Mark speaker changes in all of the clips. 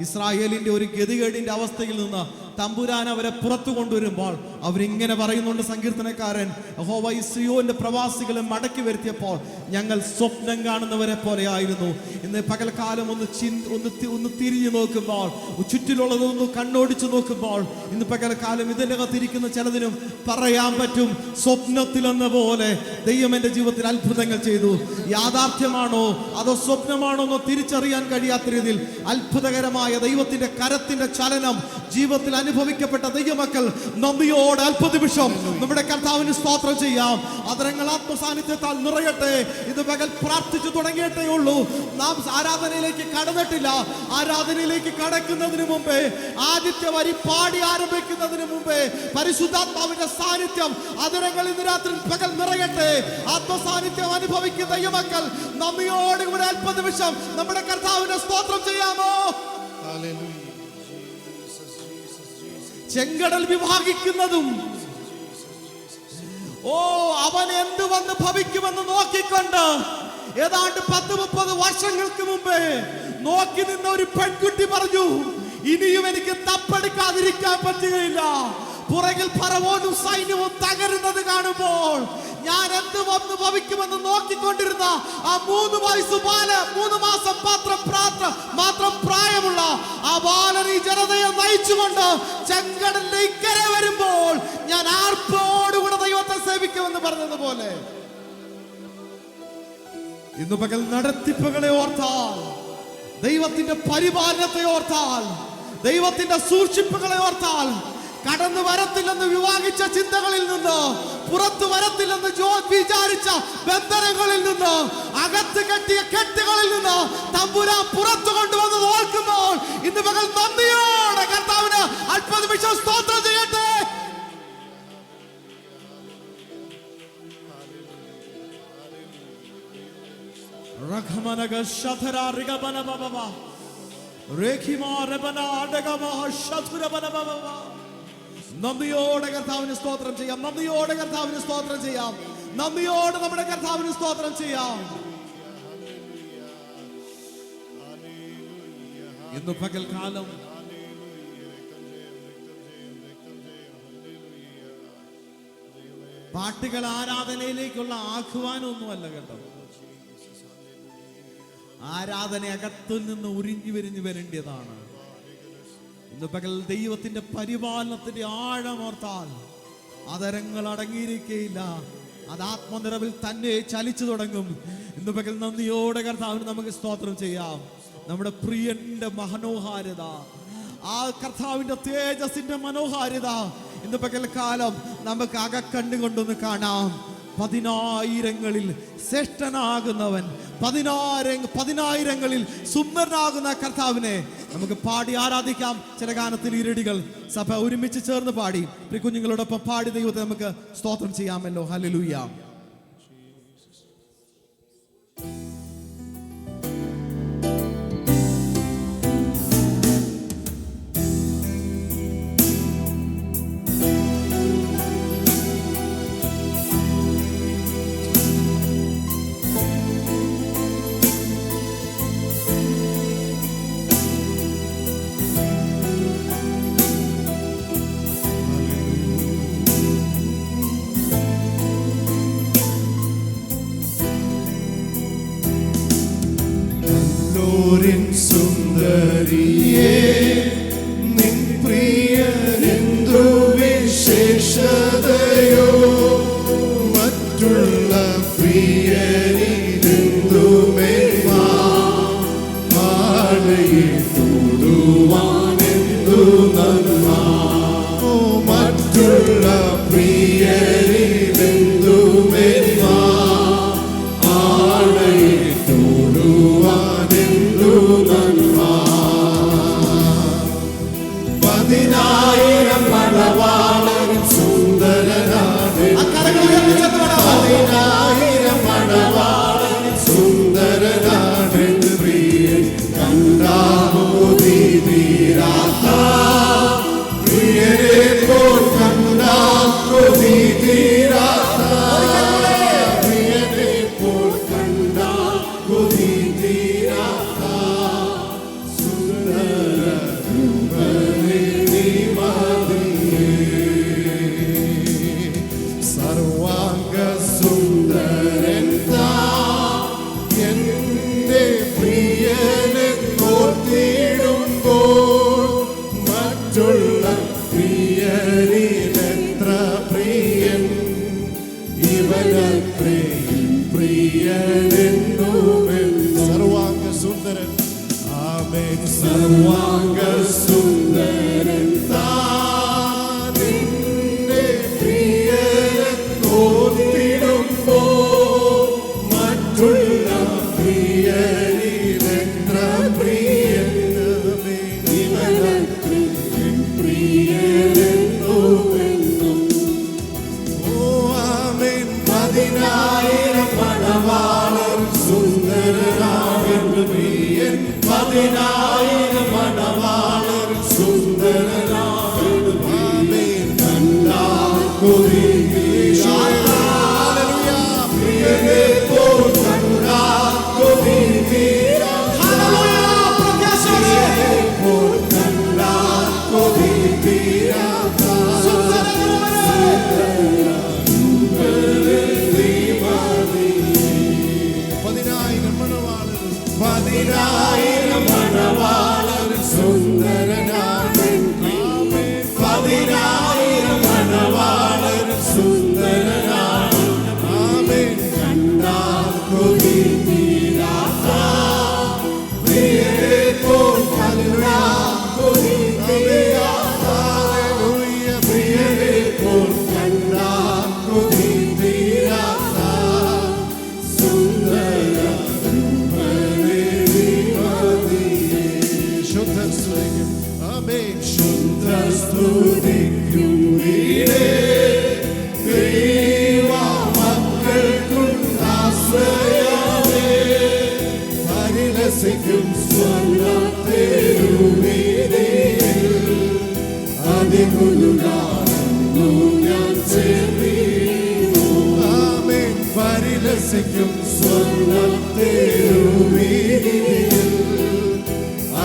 Speaker 1: ഇസ്രായേലിന്റെ ഒരു ഗതികേടിന്റെ അവസ്ഥയിൽ നിന്ന് തമ്പുരാൻ അവരെ പുറത്തു കൊണ്ടുവരുമ്പോൾ അവരിങ്ങനെ പറയുന്നുണ്ട് സങ്കീർത്തനക്കാരൻ, യഹോവ സിയോന്റെ പ്രവാസികളെ മടക്കി വരുത്തിയപ്പോൾ ഞങ്ങൾ സ്വപ്നം കാണുന്നവരെ പോലെയായിരുന്നു. ഇന്ന് പകൽക്കാലം ഒന്ന് തിരിഞ്ഞു നോക്കുമ്പോൾ, ചുറ്റിലുള്ളതൊന്ന് കണ്ണോടിച്ചു നോക്കുമ്പോൾ, ഇന്ന് പകൽക്കാലം ഇതിനകത്തിരിക്കുന്ന ചിലതിനും പറയാൻ പറ്റും, സ്വപ്നത്തിലെന്ന പോലെ ദൈവം എൻ്റെ ജീവിതത്തിൽ അത്ഭുതങ്ങൾ ചെയ്തു. യാഥാർത്ഥ്യമാണോ അതോ സ്വപ്നമാണോ എന്ന് തിരിച്ചറിയാൻ കഴിയാത്ത രീതിയിൽ അത്ഭുതകരമായ ദൈവത്തിന്റെ കരത്തിന്റെ ചലനം ജീവിതത്തിൽ അനുഭവിക്കപ്പെട്ട ദൈവമക്കൾ നന്ദിയോടെ അല്പനിമിഷം നമ്മുടെ കർത്താവിന് സ്തോത്രം ചെയ്യാം. അതരങ്ങൾ ആത്മസാന്നിധ്യത്താൽ നിറയട്ടെ. ഇത് പകൽ പ്രാർത്ഥിച്ചു തുടങ്ങിയിട്ടേ ഉള്ളൂ. നാം ആരാധനയിലേക്ക് കടന്നിട്ടില്ല. ആരാധനയിലേക്ക് കടക്കുന്നതിന് മുമ്പേ, ആദ്യത്തെ വരി പാടി ആരംഭിക്കുന്നതിന് മുമ്പേ പരിശുദ്ധാത്മാവിന്റെ സാന്നിധ്യം അതരങ്ങൾ ഇന്ന് രാത്രി പകൽ നിറയട്ടെ. ആത്മസാന്നിധ്യം അനുഭവിക്കുന്ന ദൈവമക്കൾ നന്ദിയോടെ ഇവിടെ അല്പനിമിഷം നമ്മുടെ കർത്താവിനെ സ്തോത്രം ചെയ്യാമോ? ചെങ്കടൽ വിഭാഗിക്കുന്നതും അവൻ എന്ത് വന്ന് ഭവിക്കുമെന്ന് നോക്കിക്കൊണ്ട് ഏതാണ്ട് 10-30 വർഷങ്ങൾക്ക് മുമ്പേ നോക്കി നിന്ന ഒരു പെൺകുട്ടി പറഞ്ഞു, ഇനിയും എനിക്ക് തപ്പെടുക്കാതിരിക്കാൻ പറ്റുകയില്ല. പുറകിൽ ഫറവോനും സൈന്യവും തകരുന്നത് കാണുമ്പോൾ ഞാൻ എന്ത് വന്ന് ഭവിക്കുമെന്ന് നോക്കിക്കൊണ്ടിരുന്ന ആ 3 വയസ്സ് ബാലൻ, 3 മാസം മാത്രം പ്രായമുള്ള ആ ബാലൻ ഈ ജനതയെ നയിച്ചുകൊണ്ട് ചെങ്കടലിന്റെ ഇക്കരെ വരുമ്പോൾ ഞാൻ ആർപ്പോടുകൂടെ ദൈവത്തെ സേവിക്കുമെന്ന് പറഞ്ഞതുപോലെ ഇന്ന് പകൽ നടത്തിപ്പുകളെ ഓർത്താൽ, ദൈവത്തിന്റെ പരിപാലനത്തെ ഓർത്താൽ, ദൈവത്തിന്റെ സൂക്ഷിപ്പുകളെ ഓർത്താൽ, കടന്നു വരത്തില്ലെന്ന് വിവാഹിച്ച ചിന്തകളിൽ നിന്ന്, പുറത്തു വരത്തില്ലെന്ന് വിചാരിച്ച ബന്ധനങ്ങളിൽ നിന്ന്, അകത്ത് കെട്ടിയ കെട്ടുകളിൽ നിന്ന് തമ്പുരാൻ പുറത്തു കൊണ്ടുവന്ന് ഓർക്കുമ്പോൾ ഇന്ന് പകൽ നന്ദിയോടെ കർത്താവിന് അല്പനിമിഷം സ്തോത്രം ചെയ്യട്ടെ. നന്ദിയോടെ കർത്താവിന് സ്തോത്രം ചെയ്യാം. നന്ദിയോടെ കർത്താവിന് സ്തോത്രം ചെയ്യാം. നന്ദിയോടെ നമ്മുടെ കർത്താവിന് സ്തോത്രം ചെയ്യാം. ഇന്ന് പകൽക്കാലം പാട്ടുകൾ ആരാധനയിലേക്കുള്ള ആഹ്വാനമൊന്നുമല്ല കേട്ടോ. ആരാധന അകത്തു നിന്ന് ഉരിഞ്ഞു വിരിഞ്ഞു വരേണ്ടതാണ്. ഇന്ന് പകൽ ദൈവത്തിന്റെ പരിപാലനത്തിന്റെ ആഴമോർത്താൽ അതരങ്ങൾ അടങ്ങിയിരിക്കയില്ല. അത് ആത്മനിറവിൽ തന്നെ ചലിച്ചു തുടങ്ങും. ഇന്ന് പകൽ നന്ദിയോടെ കർത്താവിന് നമുക്ക് സ്തോത്രം ചെയ്യാം. നമ്മുടെ പ്രിയന്റെ മനോഹാരിത, ആ കർത്താവിന്റെ തേജസ്സിന്റെ മനോഹാരിത ഇന്ന് പകൽക്കാലം നമുക്ക് അകക്കണ്ണുകൊണ്ടൊന്ന് കാണാം. 10,000-ങ്ങളിൽ ശ്രേഷ്ഠനാകുന്നവൻ, 10,000-ങ്ങളിൽ സുന്ദരനാകുന്ന കർത്താവിനെ നമുക്ക് പാടി ആരാധിക്കാം. ചില ഗാനത്തിൽ ഇരടികൾ സഭ ഒരുമിച്ച് ചേർന്ന് പാടി കുഞ്ഞുങ്ങളോടൊപ്പം പാടി ദൈവത്തെ നമുക്ക് സ്തോത്രം ചെയ്യാമല്ലോ. ഹല്ലേലൂയ.
Speaker 2: സുന്ദരിയേ നിൻ പ്രിയനെന്തു വിശേഷതയോ, മറ്റുള്ള പ്രിയനിലെന്തു മേന്മ, ആലയിൽ കൂടുവാനെന്തു നന്മ. മറ്റുള്ള പ്രിയനിലെന്തു മേന്മ, ആലയിൽ കൂടുവാനെന്തു നന്മ. 10,000 മണവാളനും സുന്ദരനാണ്. 10,000 മണവാളനും സുന്ദരനാണ്. പ്രിയൻ കണ്ടാമോദി തീരാത്ത സർവാംഗ സുന്ദരൻ താൻ നിന്റെ പ്രിയരെ തോന്നിടുമ്പോ മറ്റുള്ള പ്രിയരിലെത്ര പ്രിയനമേ ഇവരത്രേ പ്രിയരെന്നുമെന്നും. ഓ ആമേൻ. 10,000 മണവാളർ സുന്ദരനാണെന്ന് പ്രിയൻ. 10,000 മണവാളർ സുന്ദരനാണെന്ന് പ്രിയൻ. കണ്ടാൽ കൊതി ഹല്ലേലൂയ. പ്രിയനെ പോൽ കണ്ടാൽ കൊതി പ്രിയനെ പോൽ കണ്ടാൽ കൊതി തീരാത്ത 10,000 മണവാളർ 10,000 മണവാളർ സുന്ദരനാണെൻ പ്രിയൻ. 10,000 മണവാളർ സുന്ദരനാണെൻ ആമേൻ. കണ്ടാൽ കൊതി തീരാത്ത പ്രിയനെ പോൽ കണ്ടാൽ കൊതി തീരാത്ത ഹല്ലേലൂയ. പ്രിയനെ പോൽ കണ്ടാൽ കൊതി തീരാത്ത സുന്ദര ശുദ്ധസ്തുതിക്കും ആമേൻ. ശുദ്ധസ്തുതിക്കും വീടേ ദൈവ മക്കൾക്കുണ്ടാശ്രയമേ. പരിലസിക്കും സ്വർണ്ണത്തേരുവീതിയിൽ അതികുലുകാണെന്നു ഞാൻ ചേർന്നിടുന്നു. ആമേൻ. പരിലസിക്കും സ്വർണ്ണത്തേരുവീതിയിൽ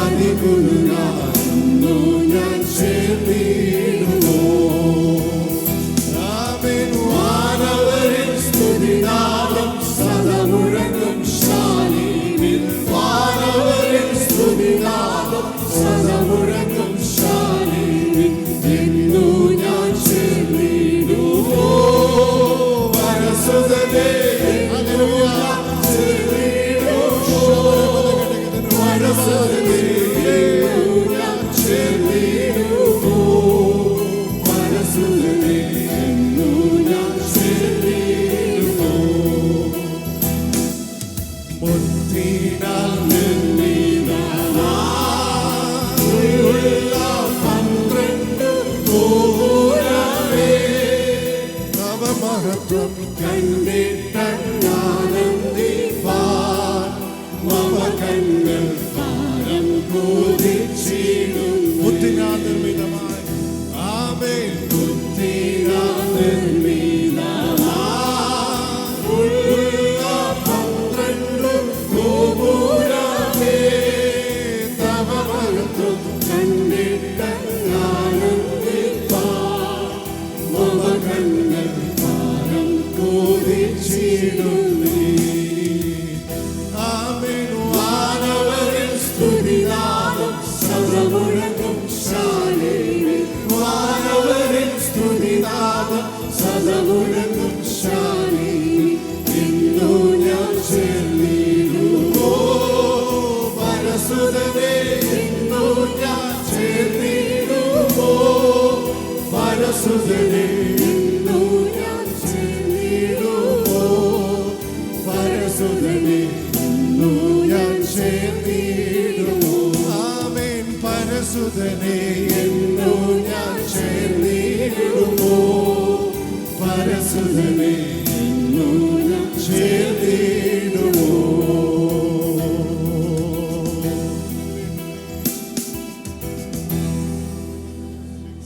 Speaker 2: അതികുലുകാണെന്നു ഞാൻ ചേർന്നിടുന്നു. ആമേൻ. വാനവരിൽ സ്തുതിനാദം സദമുഴങ്ങും ശാലീനിൽ. വാനവരിൽ സ്തുതിനാദം സദമുഴങ്ങും ശാലീനിൽ. എന്നു ഞാൻ ചേർന്നിടുമോ വരസുതനേ. ഹല്ലേലൂയ. ചേർന്നിടുമോ വരസുതനേ. ഞാൻ ചേർന്നിടുമോ വരസുതനേ. എന്നു ഞാൻ ചേർന്നിടുമോ. മുത്തിനാൽ നിർമ്മിതമായുള്ള 12 ഗോപുരമേ. തവ മഹത്വം കണ്ടിട്ടാനന്ദിപ്പാൻ മമ കണ്ണിൽ ഭാരം കൊതിച്ചിടും. മുത്തിനാൽ നിർമ്മിതമായി ആമേൻ. മുത്തിനാൽ നിർമ്മിതമായുള്ള 12 ഗോപുരമേ. തവ മഹത്വം കണ്ടിട്ടാനന്ദിപ്പാൻ മമ കണ്ണിൽ ഭാരം കൊതിച്ചിടുന്നേ. ആമേൻ. വാനവരിൽ സ്തുതിനാദം സദമുഴങ്ങും ശാലീനിൽ. വാനവരിൽ സ്തുതിനാദം സദമുഴങ്ങും ശാലീനിൽ. എന്നു ഞാൻ ചേർന്നിടുമോ വരസുതനേ. എന്നു ഞാൻ ചേർന്നിടുമോ വരസുതനേ. എന്നു ഞാൻ ചേർന്നിടുമോ വരസുതനേ. എന്നു ഞാൻ ചേർന്നിടുമോ. ആമേൻ. പരസുതനേ. എന്നു ഞാൻ ചേർന്നിടുമോ പരസുതനേ. എന്നു ഞാൻ ചേർന്നിടുമോ.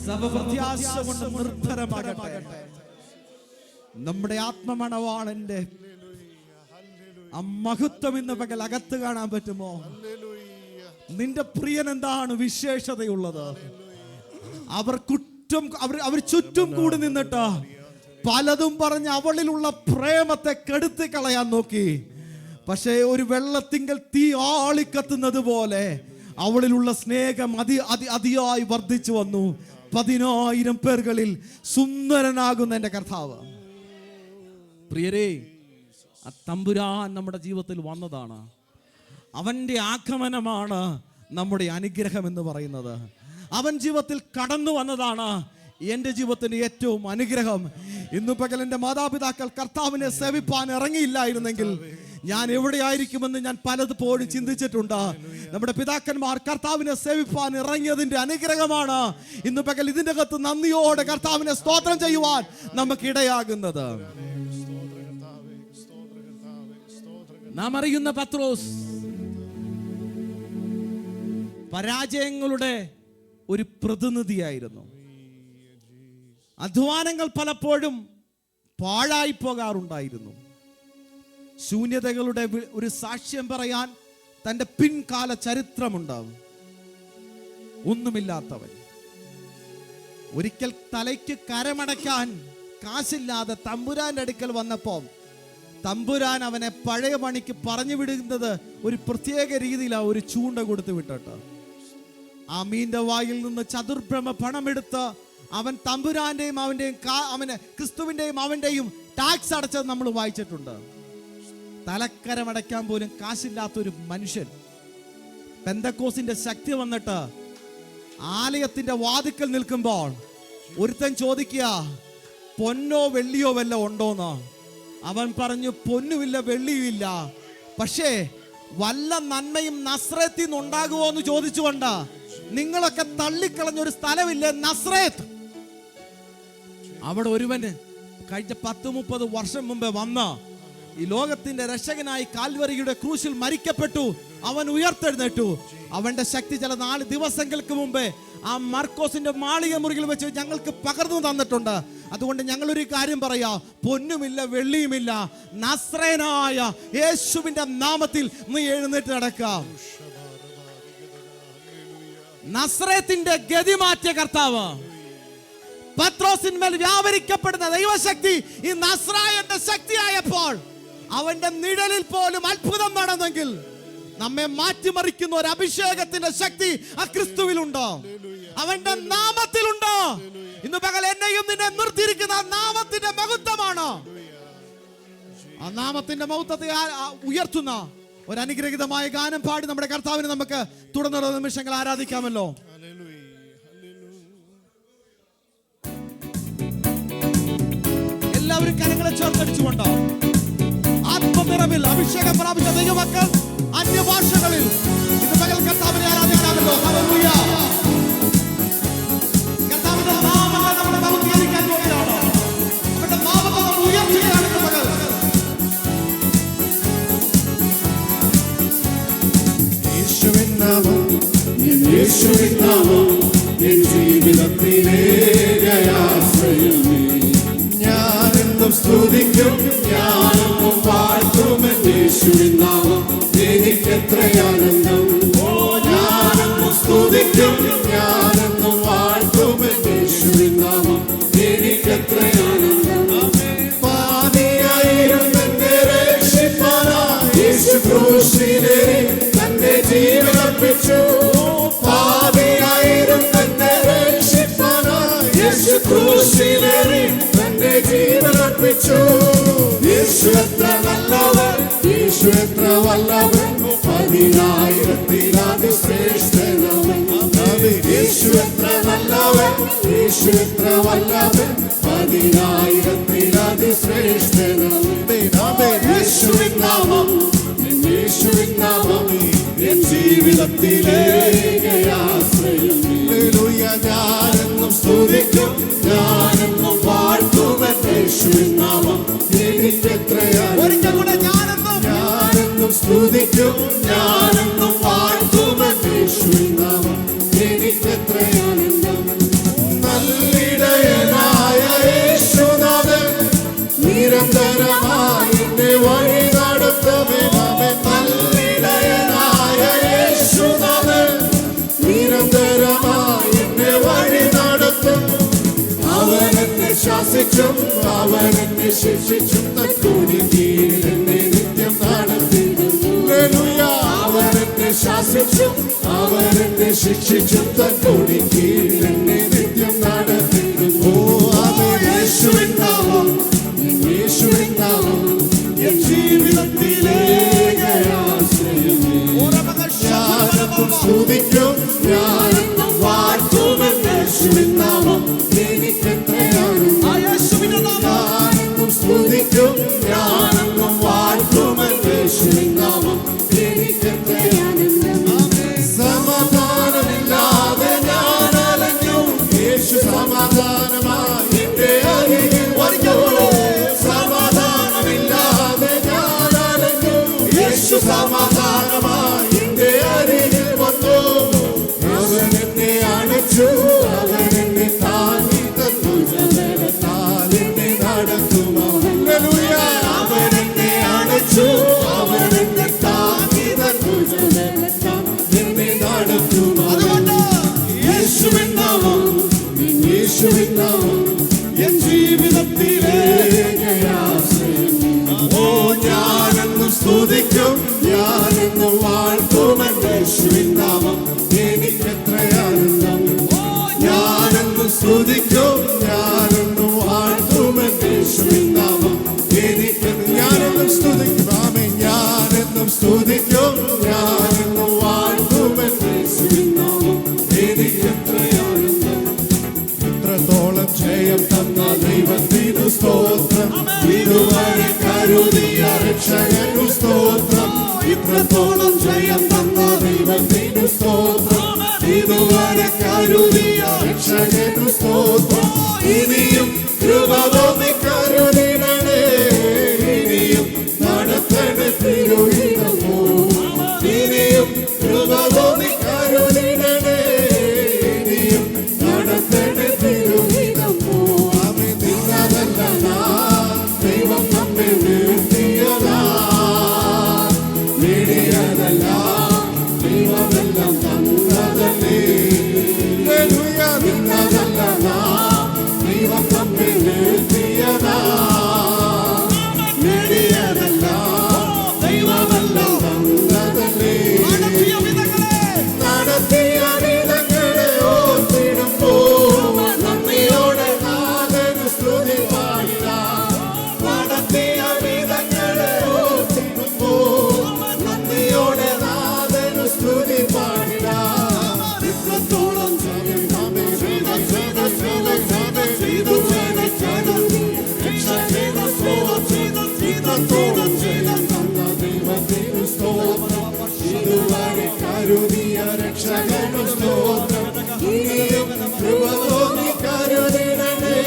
Speaker 1: സഭ പ്രത്യാശ കൊണ്ട് നിർഭരമാകട്ടെ. നമ്മുടെ ആത്മമണവാളന്റെ ആ മഹത്വം ഇന്ന് പകൽ അകത്ത് കാണാൻ പറ്റുമോ? നിന്റെ പ്രിയൻ എന്താണ് വിശേഷതയുള്ളത്? അവർ ചുറ്റും കൂടി നിന്നിട്ട് പലതും പറഞ്ഞ് അവളിലുള്ള പ്രേമത്തെ കെടുത്തി കളയാൻ നോക്കി. പക്ഷേ ഒരു വെള്ളത്തിങ്കൽ തീ ആളിക്കത്തുന്നത് പോലെ അവളിലുള്ള സ്നേഹം അതിയായി വർദ്ധിച്ചു വന്നു. 10,000 പേർകളിൽ സുന്ദരനാകുന്ന എൻ്റെ കർത്താവ്. പ്രിയരേ, ആ തമ്പുരാൻ നമ്മുടെ ജീവിതത്തിൽ വന്നതാണ്. അവൻ്റെ ആഗമനമാണ് നമ്മുടെ അനുഗ്രഹം എന്ന് പറയുന്നത്. അവൻ ജീവിതത്തിൽ കടന്നു വന്നതാണ് എൻ്റെ ജീവിതത്തിന്റെ ഏറ്റവും അനുഗ്രഹം. ഇന്നു പകൽ എൻ്റെ മാതാപിതാക്കൾ കർത്താവിനെ സേവിപ്പാൻ ഇറങ്ങിയില്ലായിരുന്നെങ്കിൽ ഞാൻ എവിടെയായിരിക്കുമെന്ന് ഞാൻ പലപ്പോഴും ചിന്തിച്ചിട്ടുണ്ട്. നമ്മുടെ പിതാക്കന്മാർ കർത്താവിനെ സേവിപ്പാൻ ഇറങ്ങിയതിന്റെ അനുഗ്രഹമാണ് ഇന്നു പകൽ ഇതിന്റെ അകത്ത് നന്ദിയോടെ കർത്താവിനെ സ്തോത്രം ചെയ്യുവാൻ നമുക്കിടയാകുന്നത്. നാം അറിയുന്ന പത്രോസ് പരാജയങ്ങളുടെ ഒരു പ്രതിനിധിയായിരുന്നു. അധ്വാനങ്ങൾ പലപ്പോഴും പാഴായി പോകാറുണ്ടായിരുന്നു. ശൂന്യതകളുടെ ഒരു സാക്ഷ്യം പറയാൻ തൻ്റെ പിൻകാല ചരിത്രമുണ്ടാവും. ഒന്നുമില്ലാത്തവൻ ഒരിക്കൽ തലയ്ക്ക് കരമടയ്ക്കാൻ കാശില്ലാതെ തമ്പുരാന്റെ അടുക്കൽ വന്നപ്പോൾ തമ്പുരാൻ അവനെ പഴയ പണിക്ക് പറഞ്ഞു വിടുന്നത് ഒരു പ്രത്യേക രീതിയിലാണ്. ഒരു ചൂണ്ട കൊടുത്ത് വിട്ടിട്ട് ആ മീന്റെ വായിൽ നിന്ന് ചതുർഭ്രമ പണമെടുത്ത് അവൻ തമ്പുരാന്റെയും അവന് ക്രിസ്തുവിന്റെയും അവന്റെയും ടാക്സ് അടച്ചത് നമ്മൾ വായിച്ചിട്ടുണ്ട്. തലക്കരമടയ്ക്കാൻ പോലും കാശില്ലാത്തൊരു മനുഷ്യൻ പെന്തക്കോസിന്റെ ശക്തി വന്നിട്ട് ആലയത്തിന്റെ വാതിക്കൽ നിൽക്കുമ്പോൾ ഒരുത്തൻ ചോദിക്കുക, പൊന്നോ വെള്ളിയോ വല്ല ഉണ്ടോന്ന്. അവൻ പറഞ്ഞു, പൊന്നുമില്ല വെള്ളിയുമില്ല, പക്ഷേ വല്ല നന്മയും നസ്രത്തിൽ നിന്ന് ഉണ്ടാകുമോ എന്ന് ചോദിച്ചുകൊണ്ട് നിങ്ങളൊക്കെ തള്ളിക്കളഞ്ഞൊരു സ്ഥലമില്ലേ നസ്രേത്ത്. അവിടെ ഒരുവന് കഴിഞ്ഞ 10-30 വർഷം മുമ്പേ വന്ന ഈ ലോകത്തിന്റെ രക്ഷകനായി കാൽവരിയുടെ ക്രൂശിൽ മരിക്കപ്പെട്ടു. അവൻ ഉയർത്തെഴുന്നേറ്റു. അവന്റെ ശക്തി ചില 4 ദിവസങ്ങൾക്ക് മുമ്പേ ആ മർക്കോസിന്റെ മാളിക മുറിയിൽ വെച്ച് ഞങ്ങൾക്ക് പകർന്നു തന്നിട്ടുണ്ട്. അതുകൊണ്ട് ഞങ്ങളൊരു കാര്യം പറയാ, പൊന്നുമില്ല വെള്ളിയുമില്ല, നസ്രേനായ യേശുവിന്റെ നാമത്തിൽ നീ എഴുന്നേറ്റ് നടക്കാം. നസ്രേത്തിന്റെ ഗതി മാറ്റിയ കർത്താവ്, പത്രോസിന്മേൽ വ്യാപരിക്കപ്പെടുന്ന ദൈവശക്തി ഈ നസ്രായന്റെ ശക്തിയായപ്പോൾ അവന്റെ നിഴലിൽ പോലും അത്ഭുതം നടന്നെങ്കിൽ നമ്മെ മാറ്റിമറിക്കുന്ന ഒരു അഭിഷേകത്തിന്റെ ശക്തി ആ ക്രിസ്തുവിലുണ്ടോ, അവന്റെ നാമത്തിലുണ്ടോ. ഇന്ന് പകൽ എന്നെയും നിന്നെ നിർത്തിയിരിക്കുന്ന ആ നാമത്തിന്റെ മഹത്വമാണ്. ആ നാമത്തിന്റെ മഹത്വത്തെ ഉയർത്തുന്ന ഒരു അനുഗ്രഹീതമായ ഗാനം പാടി നമ്മുടെ കർത്താവിനെ നമുക്ക് തുടർന്നുള്ള നിമിഷങ്ങൾ ആരാധിക്കാമല്ലോ. എല്ലാവരും കരങ്ങളെ ചേർത്തടിച്ചുകൊണ്ടോ ആത്മനിറവിൽ അഭിഷേകം പ്രാപിച്ച ദൈവമക്കൾ അന്യഭാഷകളിൽ ഇന്ന് പകൽ കർത്താവിനെ ആരാധിക്കാമല്ലോ. ഹല്ലേലൂയ. കർത്താവിന്റെ നാമത്തെ നമ്മൾ മഹത്വീകരിക്കാൻ പോവുകയാണ്. അവന്റെ നാമത്തെ നമ്മൾ ഉയർത്തുകയാണ് ഇന്ന് പകൽ.
Speaker 2: യേശുവിൻ നാമം, യേശുവിൻ നാമം എൻ ജീവിതത്തിലെ ആശ്രയമേ. ഞാനെന്നും സ്തുതിക്കും, ഞാനെന്നും വാഴ്ത്തും യേശുവിൻ നാമം. എനിക്കെത്ര ആനന്ദം. ഞാനെന്നും സ്തുതിക്കും, ഞാനെന്നും വാഴ്ത്തും യേശുവിൻ നാമം. എനിക്കെത്ര ആനന്ദം. പാപിയായിരുന്നെന്നെ രക്ഷിപ്പാനായി യേശു ക്രൂശിലേറി തന്റെ ജീവനർപ്പിച്ചു. പാപിയായിരുന്നെന്നെ രക്ഷിപ്പാനായി യേശു ക്രൂശിലേറി തന്റെ ജീവനർപ്പിച്ചു. യേശു എത്ര നല്ലവൻ, യേശു എത്ര വല്ലവൻ, 10,000 ശ്രേഷ്ഠനവൻ. യേശു എത്ര നല്ലവൻ, യേശു എത്ര വല്ലവൻ, 10,000 ശ്രേഷ്ഠനവൻ. യേശുവിൻ നാമം, യേശുവിൻ നാമം എൻ ജീവിതത്തിലെ ആശ്രയമേ. ഞാനെന്നും സ്തുതിക്കും, ഞാനെന്നും വാഴ്ത്തും യേശുവിൻ നാമം. എനിക്കെത്രയാണ്. ഞാനെന്നും സ്തുതിക്കും, ഞാനെന്നും വാഴ്ത്തും യേശുവിൻ നാമം. എനിക്കെത്രയാനന്ദം. നല്ലിടയനായ യേശുനാഥൻ നിരന്തരമായി എന്നെ വഴി നടത്തുമെന്നവൻ. നല്ലിടയനായ യേശുനാഥൻ നിരന്തരമായി എന്നെ വഴി നടത്തും. അവനെന്നെ ശാസിച്ചും അവനെന്നെ ശിക്ഷിച്ചും തക്കൂടി കീഴിൽ എന്നെ നിത്യം നടത്തിയിടുന്നു. അവനെന്നെ ശാസിച്ചും അവനെന്നെ ശിക്ഷിച്ചും തക്കൂടി കീഴിൽ എന്നെ നിത്യം നടത്തിയിടുന്നു. യേശുവിൻ നാമം, യേശുവിൻ നാമം എൻ ജീവിതത്തിലെ ആശ്രയമേ. ഞാനെന്നും സ്തുതിക്കും, അണച്ചു, അവൻ എന്നെ താങ്ങി തന്നു, ജനത്താൽ എന്നെ നടത്തുമോ. ഹല്ലേലൂയ. അവൻ എന്നെ അണച്ചു, അവൻ എന്നെ താങ്ങി തന്നു, ജനത്താൽ എന്നെ നടത്തുമോ. യേശുവിൻ നാമം, യേശുവിൻ നാമം എൻ ജീവിതത്തിലെ ഓ ഞാനെന്നും സ്തുതിക്കും, ഞാനെന്നും വാഴ്ത്തുമെൻ യേശുവിൻ നാമം എനിക്കെത്രയാനന്ദം. ഞാനെന്നും സ്തുതിക്കും, ഞാനെന്നും വാഴ്ത്തുമെൻ യേശുവിൻ നാമം എനിക്ക്. ഞാനെന്നും സ്തുതിക്കും, ആമേൻ. ഞാനെന്നും സ്തുതിക്കും, ഞാനെന്നും വാഴ്ത്തുമെൻ യേശുവിൻ നാമം എനിക്കെത്രയാനന്ദം. ഇത്രത്തോളം ജയം തന്ന ദൈവത്തിനു സ്തോത്രം, ഇതുവരെ കരുതിയ രക്ഷകനു സ്തോത്രം. ഇത്രത്തോളം ജയം തന്ന ദൈവത്തിനു സ്തോത്രം, ഇതുവരെ കരുതിയ രക്ഷകനു സ്തോത്രം. ഇനിയും കൃപ തോന്നി കരുതിടണേ, ഇനിയും നടത്തണേ തിരുഹിതമോ. ഇനിയും കൃപ തോന്നി കരുതിടണേ, ഇനിയും നടത്തണേ തിരുഹിതമോ. അവൻ നിന്നതല്ല നാം, ദൈവം നമ്മെ വീഴ്ത്തിയതാ. നേടിയതല്ല ദൈവമെല്ലാം തന്നതല്ലേ. ഹല്ലേലൂയ. നിന്നതല്ല നാം, ദൈവം നമ്മെ വീഴ്ത്തിയതാ. നേടിയതല്ല ദൈവമെല്ലാം തന്നതല്ലേ. നടത്തിയ വിധങ്ങളെ ഓർത്തിടുമ്പോൾ നന്ദിയോടെ നാഥന് സ്തുതി പാടിടാം. നടത്തിയ വിധങ്ങളെ ഓർത്തിടുമ്പോൾ നന്ദിയോടെ നാഥന് സ്തുതി പാടിടാം. ഇത്രത്തോളം ജയം നാമേ ഇതുവരെ കരുതി രക്ഷകനു സ്തോത്രം. ഇത്രത്തോളം ജയം തന്ന ദൈവത്തിനു സ്തോത്രം, ഇതുവരെ കരുതിയ രക്ഷകനു സ്തോത്രം. ഇനിയും കൃപ തോന്നി കരുതിടണേ,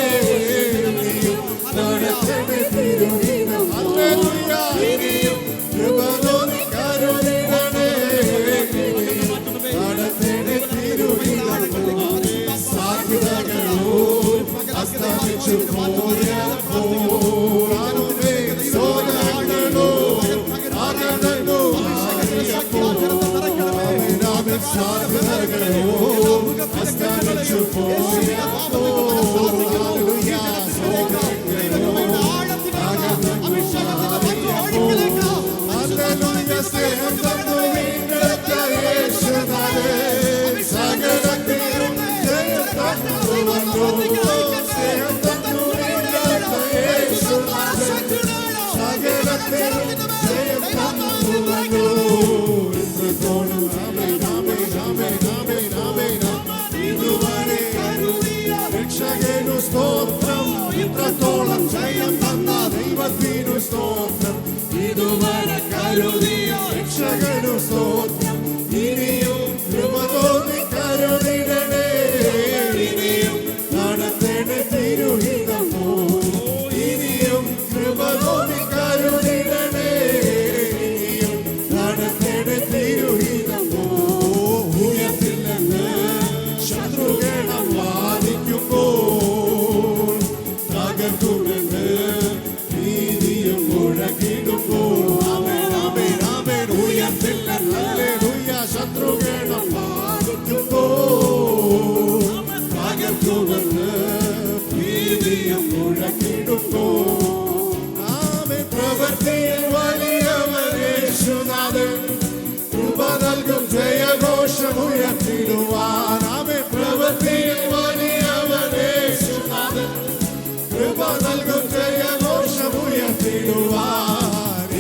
Speaker 2: ഇനിയും നടത്തണേ തിരുഹിതം. ഹല്ലേലൂയ. ഇനിയും കൃപ തോന്നി കരുതിടണേ, ഇനിയും നടത്തണേ തിരുഹിതം. സാധ്യതകളോ അസ്തമിച്ചു പോയപ്പോൾ സോലകളോ അകലോ സാധ്യതകളോ അസ്തമിച്ചു പോയപ്പോൾ സ്നേഹം തന്നു വീണ്ടെടുത്ത യേശുനാഥേ, സകലത്തിലും ജയം തന്നു. സ്നേഹം തന്നു വീണ്ടെടുത്ത യേശുനാഥേ, സകലത്തിലും ജയം തന്നു. ഇത്രത്തോളം ആമേൻ, ആമേൻ, ആമേൻ, ആമേൻ, ആമേൻ. ഇതുവരെ കരുതിയ രക്ഷകനു സ്തോത്രം, ഇത്രത്തോളം ജയം തന്ന ദൈവത്തിനു സ്തോത്രം. ഇതുവരെ കരുതിയ രക്ഷകനു സ്തോത്രം, ഇനിയും കൃപ തോന്നി കരുതിടണേ, ഇനിയും നടത്തണേ തിരുഹിതമോ. ഇനിയും കൃപ തോന്നി കരുതിടണേ, ഇനിയും നടത്തണേ തിരുഹിതമോ. ഉയർത്തില്ലെന്ന് ശത്രുഗണം വാദിക്കുമ്പോൾ, തകർക്കുമെന്ന് ഭീതിയും മുഴക്കിടുമ്പോൾ. ആമേൻ, ആമേൻ, ആമേൻ. ഉയർത്തില്ലെന്ന് ഹല്ലേലൂയ ശത്രുഗണം വാദിക്കുമ്പോൾ, തകർക്കുമെന്ന് ഭീതിയും മുഴക്കിടുമ്പോൾ. ആമേൻ. പ്രവൃത്തിയിൽ വലിയവൻ യേശുനാഥൻ, കൃപ നൽകും ജയഘോഷമുയർത്തിടുവാൻ. ആമേൻ. പ്രവൃത്തിയിൽ വലിയവൻ യേശുനാഥൻ, കൃപ നൽകും ജയഘോഷമുയർത്തിടുവാൻ.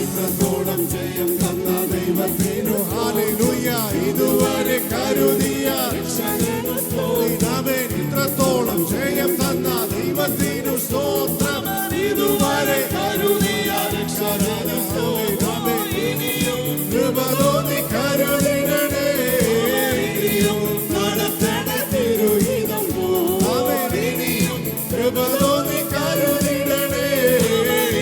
Speaker 2: ഇത്രത്തോളം ജയം തന്ന ദൈവത്തിനു ഹല്ലേലൂയ. ഇതുവരെ കരുതിയ രക്ഷകനു സ്തോത്രം. ഇത്രത്തോളം ജയം തന്ന ദൈവത്തിനു സ്തോത്രം, ഇതുവരെ കരുതിയ രക്ഷകനു സ്തോത്രം. ഇനിയും കൃപ തോന്നി കരുതിടണേ, ഇനിയും നടത്തണേ തിരുഹിതം. ആമേൻ. ഇനിയും കൃപ തോന്നി കരുതിടണേ,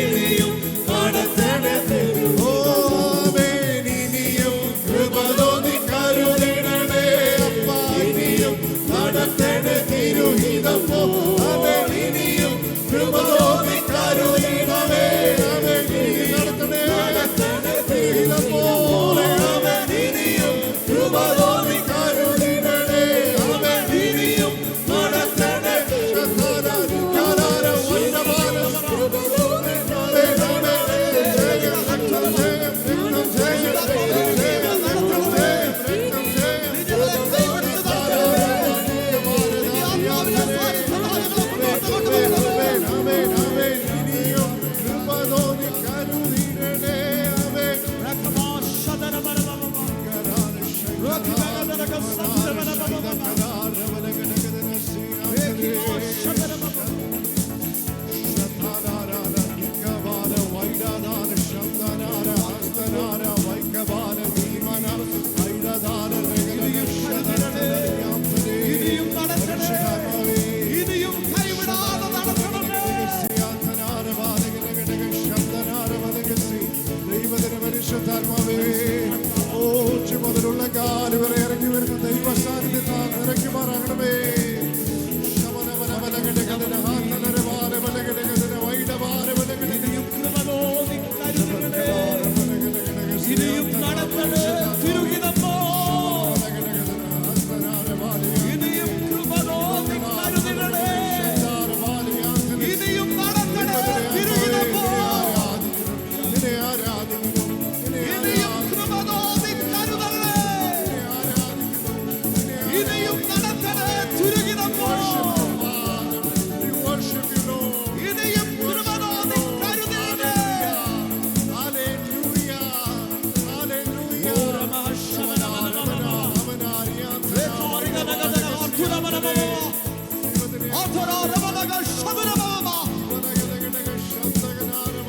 Speaker 2: ഇനിയും നടത്തണേ തിരുഹിതം. ആമേൻ. ഇനിയും കൃപ തോന്നി കരുതിടണേ, അപ്പാ. ഇനിയും നടത്തണേ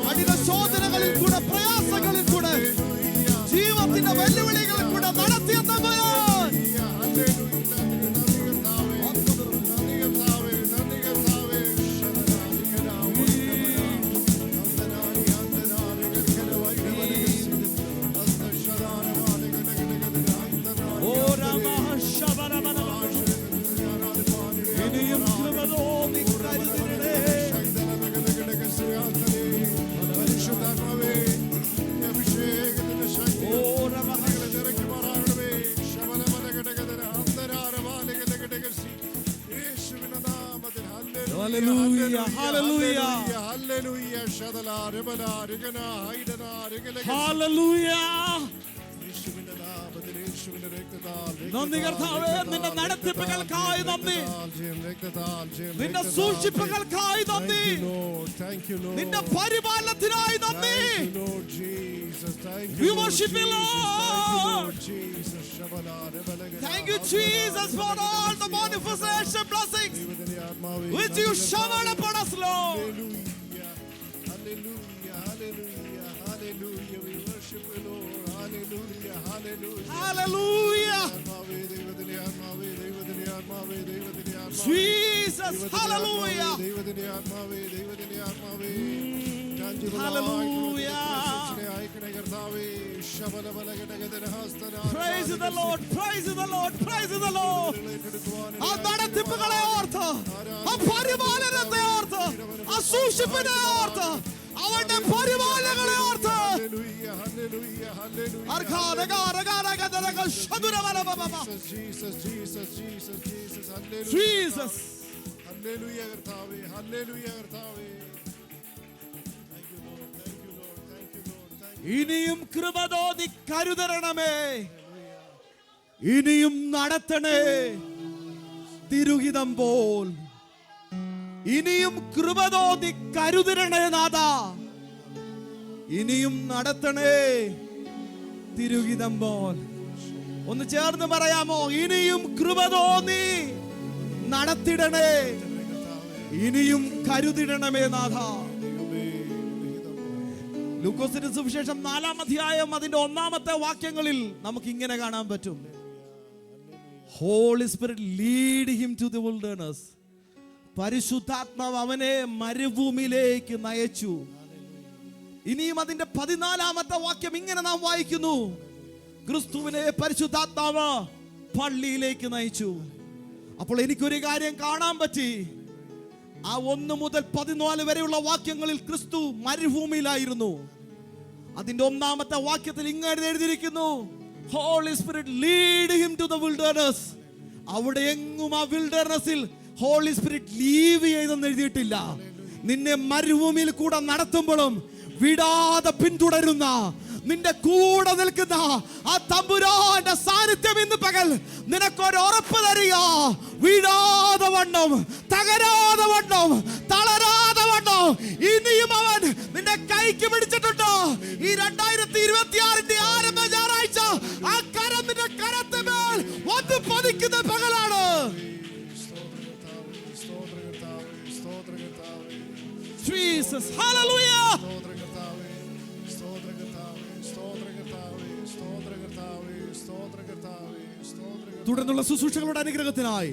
Speaker 1: കഠിന ശോധനകളിൽ കൂടെ, പ്രയാസങ്ങളിൽ കൂടെ, ജീവിതത്തിന്റെ വെല്ലുവിളികളിൽ കൂടെ നടത്തിയ തമ്പുരാൻ. ഇനിയും കൃപ തോന്നി കരുതണേ. Hallelujah, hallelujah, hallelujah. നന്ദി കർത്താവേ, നിന്റെ നടത്തിപ്പുകൾക്കായി നന്ദി, നിന്റെ സൂക്ഷിപ്പുകൾക്കായി നന്ദി, നിന്റെ പരിപാലനത്തിനായി നന്ദി. We worship you, Lord. Thank you, Jesus, for all the manifestation blessings which you showered upon us, Lord.
Speaker 2: Hallelujah. We worship you, Lord. Hallelujah.
Speaker 1: Hallelujah. Jesus, hallelujah. Hallelujah. Praise the Lord, praise the Lord, praise the Lord. ആ നടത്തിപ്പുകളെ ഓർത്ത്, ആ പരിപാലനത്തെ ഓർത്ത്, ആ സൂക്ഷിപ്പിനെ ഓർത്ത്, അവന്റെ പരിപാലനങ്ങളെ ഓർത്ത്. Jesus. ഇനിയും കൃപ തോന്നി കരുതരണമേ, ഇനിയും നടത്തണേ തിരുഹിതം പോൽ. ഇനിയും കൃപ തോന്നി കരുതരണേ നാഥ, ഇനിയും നടത്തണേ തിരുഹിതം പോൽ. ഒന്ന് ചേർന്ന് പറയാമോ? ഇനിയും കൃപ തോന്നി നടത്തിടണേ, ഇനിയും കരുതിടണമേ നാഥ. ലൂക്കോസിന്റെ സുവിശേഷം 4-ാം അധ്യായം അതിന്റെ 1-ാമത്തെ വാക്യങ്ങളിൽ നമുക്ക് ഇങ്ങനെ കാണാൻ പറ്റും. Holy Spirit lead him to the wilderness. പരിശുദ്ധാത്മാവ് അവനെ മരുഭൂമിയിലേക്ക് നയിച്ചു. ഇനിയും അതിന്റെ 14-ാമത്തെ വാക്യം ഇങ്ങനെ നാം വായിക്കുന്നു. ക്രിസ്തുവിനെ പരിശുദ്ധാത്മാവ് പള്ളിയിലേക്ക് നയിച്ചു. അപ്പോൾ എനിക്കൊരു കാര്യം കാണാൻ പറ്റി. ആ 1 മുതൽ 14 വരെയുള്ള വാക്യങ്ങളിൽ ക്രിസ്തു മരുഭൂമിയിലായിരുന്നു. അതിന്റെ 1-ാമത്തെ വാക്യത്തിൽ ഇങ്ങനെ എഴുതിയിരിക്കുന്നു, Holy Spirit lead him to the wilderness. അവിടെ എങ്ങും ആ വിൽഡർനെസ്സിൽ ഹോളി സ്പിരിറ്റ് ലീവ് ചെയ്തെന്ന് എഴുതിയിട്ടില്ല. നിന്നെ മരുഭൂമിയിൽ കൂടെ നടത്തുമ്പോഴും വിടാതെ പിന്തുടരുന്ന, നിന്റെ കൂടെ നിൽക്കുന്ന ആ തമ്പുരാന്റെ സാന്നിധ്യം ഇന്ന് പകൽ നിനക്കൊരു ഉറപ്പ് തരിക. വീഴാതെ വണ്ണം, തകരാതെ വണ്ണം, തളരാതെ വണ്ണം ഇനിയും അവൻ നിന്റെ കൈക്ക് പിടിച്ചിട്ടുണ്ട്. ഈ 2026 ആരംഭ ഞായറാഴ്ച ആ കരം നിന്റെ കരത്തിന്മേൽ വന്ന് പതിക്കുന്ന പകലാണ്. Jesus, hallelujah. തുടർന്നുള്ള ശുശ്രൂഷകളുടെ അനുഗ്രഹത്തിനായി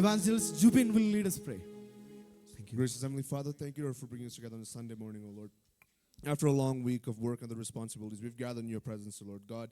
Speaker 1: Evangelist Jubin will lead us pray.
Speaker 2: Thank you. Gracious Heavenly Father, thank you, Lord, for bringing us together on a Sunday morning, O Lord. After a long week of work and the responsibilities, we've gathered in your presence, O Lord God.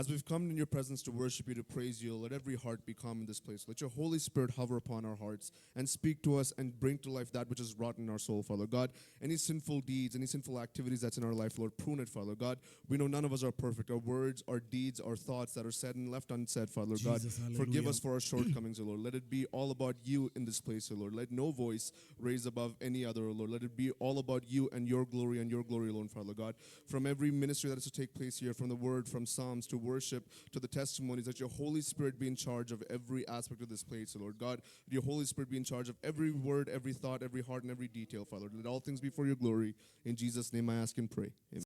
Speaker 2: As we've come in your presence to worship you, to praise you, let every heart be calm in this place. Let your Holy Spirit hover upon our hearts and speak to us and bring to life that which is wrought in our soul, Father God. Any sinful deeds, any sinful activities that's in our life, Lord, prune it, Father God. We know none of us are perfect. Our words, our deeds, our thoughts that are said and left unsaid, Father
Speaker 1: Jesus,
Speaker 2: God.
Speaker 1: hallelujah.
Speaker 2: Forgive us for our shortcomings, O Lord. Let it be all about you in this place, O Lord. Let no voice raise above any other, O Lord. Let it be all about you and your glory alone, Father God. From every ministry that is to take place here, from the word, from Psalms to worship, to the testimonies, that your Holy Spirit be in charge of every aspect of this place, O Lord God. Let your Holy Spirit be in charge of every word, every thought, every heart, and every detail, Father. Let all things be for your glory. In Jesus' name I ask and pray. Amen.